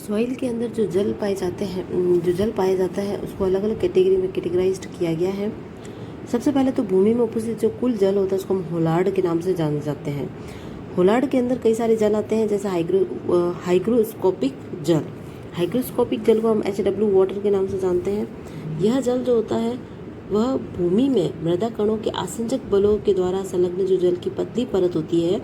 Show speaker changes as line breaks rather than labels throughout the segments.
Soil के अंदर जो जल पाए जाते हैं, जो जल पाया जाता है उसको अलग अलग कैटेगरी में कैटेगराइज्ड किया गया है। सबसे पहले तो भूमि में उपस्थित जो कुल जल होता है उसको हम होलार्ड के नाम से जाने जाते हैं। होलार्ड के अंदर कई सारे जल आते हैं, जैसे हाइग्रोस्कोपिक जल। हाइग्रोस्कोपिक जल को हम HW वाटर के नाम से जानते हैं। यह जल जो होता है वह भूमि में मृदा कणों के आसंजक बलों के द्वारा संलग्न जो जल की पतली परत होती है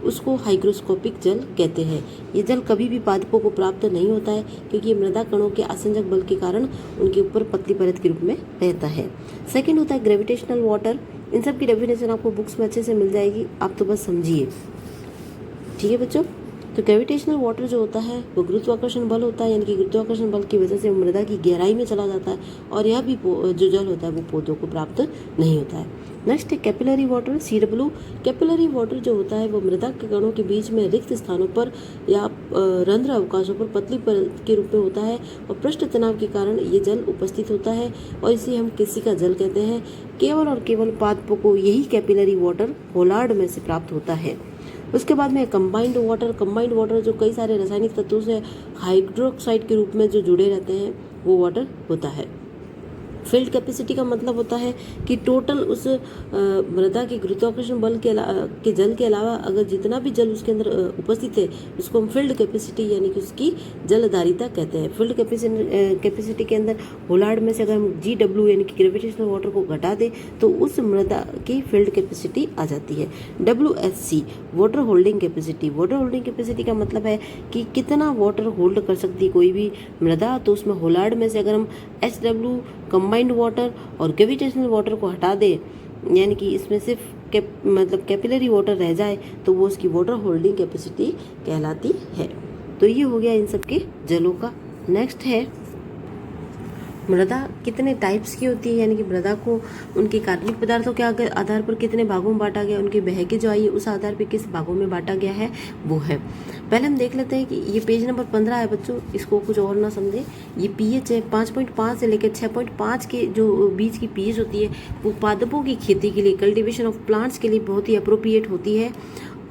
उसको हाइग्रोस्कोपिक जल कहते हैं। ये जल कभी भी पादपों को प्राप्त नहीं होता है, क्योंकि ये मृदा कणों के आसंजक बल के कारण उनके ऊपर पतली परत के रूप में रहता है। सेकंड होता है ग्रेविटेशनल वाटर। इन सब की डेफिनेशन आपको बुक्स में अच्छे से मिल जाएगी, आप तो बस समझिए। ठीक है बच्चों, तो ग्रेविटेशनल वाटर जो होता है वो गुरुत्वाकर्षण बल होता है, यानी कि गुरुत्वाकर्षण बल की वजह से मृदा की गहराई में चला जाता है, और यह भी जो जल होता है वो पौधों को प्राप्त नहीं होता है। नेक्स्ट है capillary water, CW। Capillary water जो होता है वो मृदा के कणों के बीच में रिक्त स्थानों पर या रंध्र अवकाशों पर पतली परत के रूप में होता है, और पृष्ठ तनाव के कारण ये जल उपस्थित होता है, और इसे हम कृषि का जल कहते हैं। केवल और केवल पादपों को यही कैपिलरी वाटर होलार्ड में से प्राप्त होता है। उसके बाद में कंबाइंड वाटर। कंबाइंड वाटर जो कई सारे रासायनिक तत्वों से हाइड्रोक्साइड के रूप में जो जुड़े रहते हैं वो वाटर होता है। फील्ड कैपेसिटी का मतलब होता है कि टोटल उस मृदा के गुरुत्वाकर्षण बल के जल के अलावा अगर जितना भी जल उसके अंदर उपस्थित है उसको हम फील्ड कैपेसिटी यानी कि उसकी जलधारिता कहते हैं। फील्ड कैपेसिटी के अंदर होलार्ड में से अगर हम GW यानी कि ग्रेविटेशनल वाटर को घटा दें तो उस मृदा की फील्ड कैपेसिटी आ जाती है। WHC water holding capacity. Water holding capacity का मतलब है कि कितना वाटर होल्ड कर सकती है कोई भी मृदा, तो उसमें होलार्ड में से अगर हम HW कंबाइंड वाटर और ग्रेविटेशनल वाटर को हटा दे, यानी कि इसमें सिर्फ कैपिलरी वाटर रह जाए, तो वो उसकी वाटर होल्डिंग कैपेसिटी कहलाती है। तो ये हो गया इन सब के जलों का। नेक्स्ट है मृदा कितने टाइप्स की होती है, यानी कि मृदा को उनके कार्बनिक पदार्थों के आधार पर कितने भागों में बांटा गया, उनकी बहके जो आई है उस आधार पर किस भागों में बांटा गया है वो है। पहले हम देख लेते हैं कि ये पेज नंबर 15 है बच्चों, इसको कुछ और ना समझे। ये pH है 5.5 से लेकर 6.5 के जो बीच की pH होती है वो पादपों की खेती के लिए, कल्टीवेशन ऑफ प्लांट्स के लिए बहुत ही अप्रोप्रिएट होती है,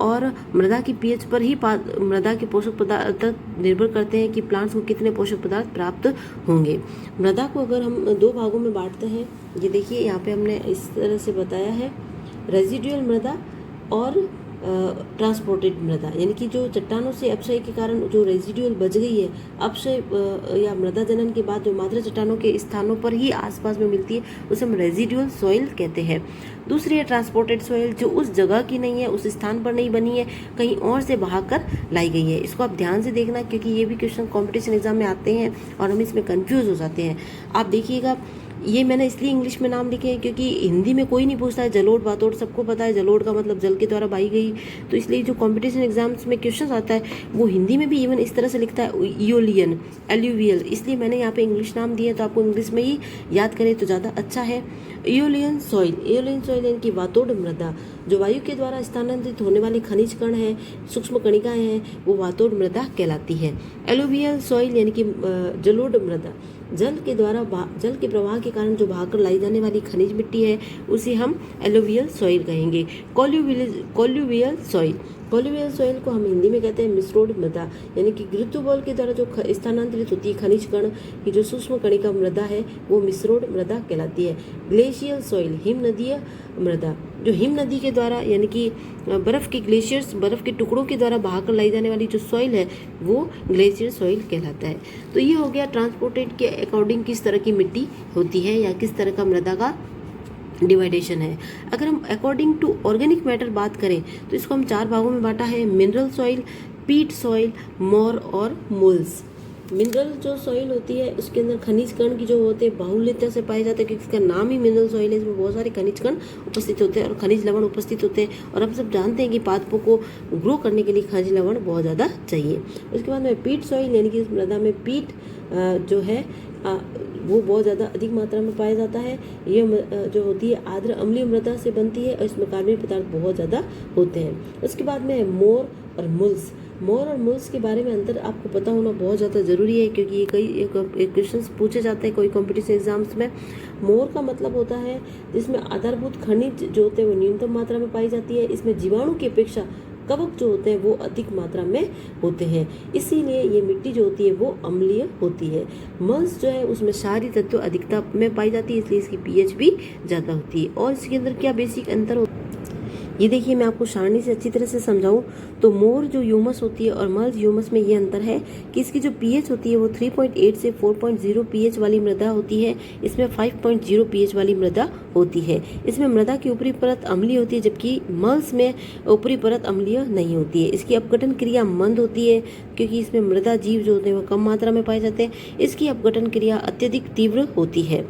और मृदा की pH पर ही मृदा के पोषक पदार्थ निर्भर करते हैं कि प्लांट्स को कितने पोषक पदार्थ प्राप्त होंगे। मृदा को अगर हम दो भागों में बांटते हैं, ये देखिए यहाँ पे हमने इस तरह से बताया है, रेजिडुअल मृदा और ट्रांसपोर्टेड मृदा, यानी कि जो चट्टानों से अपक्षय के कारण जो रेजिडुअल बच गई है, अपक्षय या मृदा जनन के बाद जो मात्र चट्टानों के स्थानों पर ही आसपास में मिलती है उसे हम रेजिडुअल सॉइल कहते हैं। दूसरी है ट्रांसपोर्टेड सॉइल, जो उस जगह की नहीं है, उस स्थान पर नहीं बनी है, कहीं और से बहाकर लाई गई है। इसको आप ध्यान से देखना, क्योंकि ये भी क्वेश्चन कॉम्पिटिशन एग्जाम में आते हैं और हम इसमें कन्फ्यूज हो जाते हैं। आप देखिएगा, ये मैंने इसलिए इंग्लिश में नाम लिखे हैं क्योंकि हिंदी में कोई नहीं पूछता है। जलोढ़ बातोड़ सबको पता है, जलोढ़ का मतलब जल के द्वारा बाई गई, तो इसलिए जो कंपटीशन एग्जाम्स में क्वेश्चन आता है वो हिंदी में भी इवन इस तरह से लिखता है, इयोलियन, एल्यूवियल, इसलिए मैंने यहाँ पे इंग्लिश नाम दिए, तो आपको इंग्लिश में ही याद करें तो ज़्यादा अच्छा है। इयोलियन सॉइल, इयोलियन सॉइल यानी कि वातोड़ मृदा, जो वायु के द्वारा स्थानांतरित होने वाले खनिज कण हैं, सूक्ष्म कणिकाएं हैं, वो वातोड़ मृदा कहलाती है। एलुवियल सॉइल यानी कि जलोढ़ मृदा, जल के प्रवाह के कारण जो बहाकर लाई जाने वाली खनिज मिट्टी है उसे हम एलुवियल सॉइल कहेंगे। कोल्यूवियल सॉइल को हम हिंदी में कहते हैं मिश्रोड मृदा, यानी कि गुरुत्व बल के द्वारा जो स्थानांतरित होती है खनिज कण की जो सूक्ष्म कणिका मृदा है वो मिश्रोड मृदा कहलाती है। ग्लेशियल सॉइल, हिम नदीय मृदा, जो हिम नदी के द्वारा यानी कि बर्फ के ग्लेशियर्स, बर्फ के टुकड़ों के द्वारा बहाकर लाई जाने वाली जो सॉइल है वो ग्लेशियर सॉइल कहलाता है। तो ये हो गया ट्रांसपोर्टेड के अकॉर्डिंग किस तरह की मिट्टी होती है या किस तरह का मृदा का डिवाइडेशन है। अगर हम अकॉर्डिंग टू ऑर्गेनिक मैटर बात करें तो इसको हम 4 भागों में बांटा है, मिनरल सॉइल, पीट सॉइल, मोर और मूल्स। मिनरल जो सॉइल होती है उसके अंदर खनिज कण की जो होते हैं बाहुल्यता से पाए जाते हैं, क्योंकि इसका नाम ही मिनरल सॉइल है। इसमें बहुत सारे खनिज कण उपस्थित होते हैं और खनिज लवण उपस्थित होते हैं, और हम सब जानते हैं कि पादपों को ग्रो करने के लिए खनिज लवण बहुत ज़्यादा चाहिए। उसके बाद में पीट सॉइल, यानी कि इस मृदा में पीट जो है वो बहुत ज़्यादा अधिक मात्रा में पाया जाता है। ये जो होती है आर्द्र अम्लीय मृदा से बनती है और इसमें कार्बनिक पदार्थ बहुत ज़्यादा होते हैं। उसके बाद में मोर और मुल्स। मोर और मुल्स के बारे में अंतर आपको पता होना बहुत ज़्यादा ज़रूरी है, क्योंकि ये कई क्वेश्चन पूछे जाते हैं कोई कॉम्पिटिशन एग्जाम्स में। मोर का मतलब होता है जिसमें आधारभूत खनिज जो होते हैं वो न्यूनतम मात्रा में पाई जाती है। इसमें जीवाणु की अपेक्षा कवक जो होते हैं वो अधिक मात्रा में होते हैं, इसीलिए ये मिट्टी जो होती है वो अम्लीय होती है। मल्च जो है उसमें क्षारीय तत्व अधिकता में पाई जाती है, इसलिए इसकी पीएच भी ज़्यादा होती है। और इसके अंदर क्या बेसिक अंतर होता है, ये देखिए मैं आपको सारणी से अच्छी तरह से समझाऊं तो मोर जो ह्यूमस होती है और मल्च ह्यूमस में ये अंतर है कि इसकी जो पीएच होती है वो 3.8 से 4.0 पीएच वाली मृदा होती है, इसमें 5.0 पीएच वाली मृदा होती है। इसमें मृदा की ऊपरी परत अम्लीय होती है, जबकि मल्च में ऊपरी परत अम्लीय नहीं होती है। इसकी अपघटन क्रिया मंद होती है क्योंकि इसमें मृदा जीव जो होते हैं वो कम मात्रा में पाए जाते हैं, इसकी अपघटन क्रिया अत्यधिक तीव्र होती है।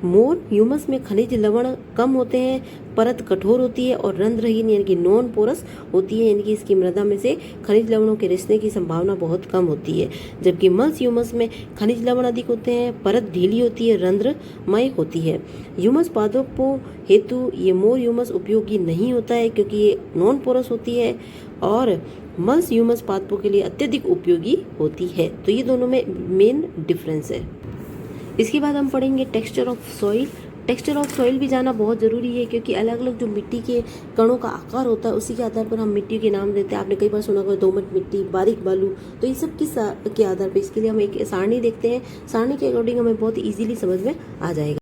मोर ह्यूमस में खनिज लवण कम होते हैं, परत कठोर होती है और रंध्रहीन यानी कि नॉन पोरस होती है, यानी कि इसकी मृदा में से खनिज लवणों के रिसने की संभावना बहुत कम होती है। जबकि मल्च ह्यूमस में खनिज लवण अधिक होते हैं, परत ढीली होती है, रंध्रमय होती है। ह्यूमस पादपों हेतु ये मोर ह्यूमस उपयोगी नहीं होता है क्योंकि ये नॉन पोरस होती है, और मल्च ह्यूमस पादपों के लिए अत्यधिक उपयोगी होती है। तो ये दोनों में मेन डिफरेंस है। इसके बाद हम पढ़ेंगे texture of soil. Texture of soil भी जाना बहुत ज़रूरी है क्योंकि अलग अलग जो मिट्टी के कणों का आकार होता है उसी के आधार पर हम मिट्टी के नाम देते हैं। आपने कई बार सुना होगा दोमट मिट्टी, बारीक बालू, तो ये सब किस के आधार पर, इसके लिए हम एक सारणी देखते हैं। सारणी के अकॉर्डिंग हमें बहुत इजीली समझ में आ जाएगा।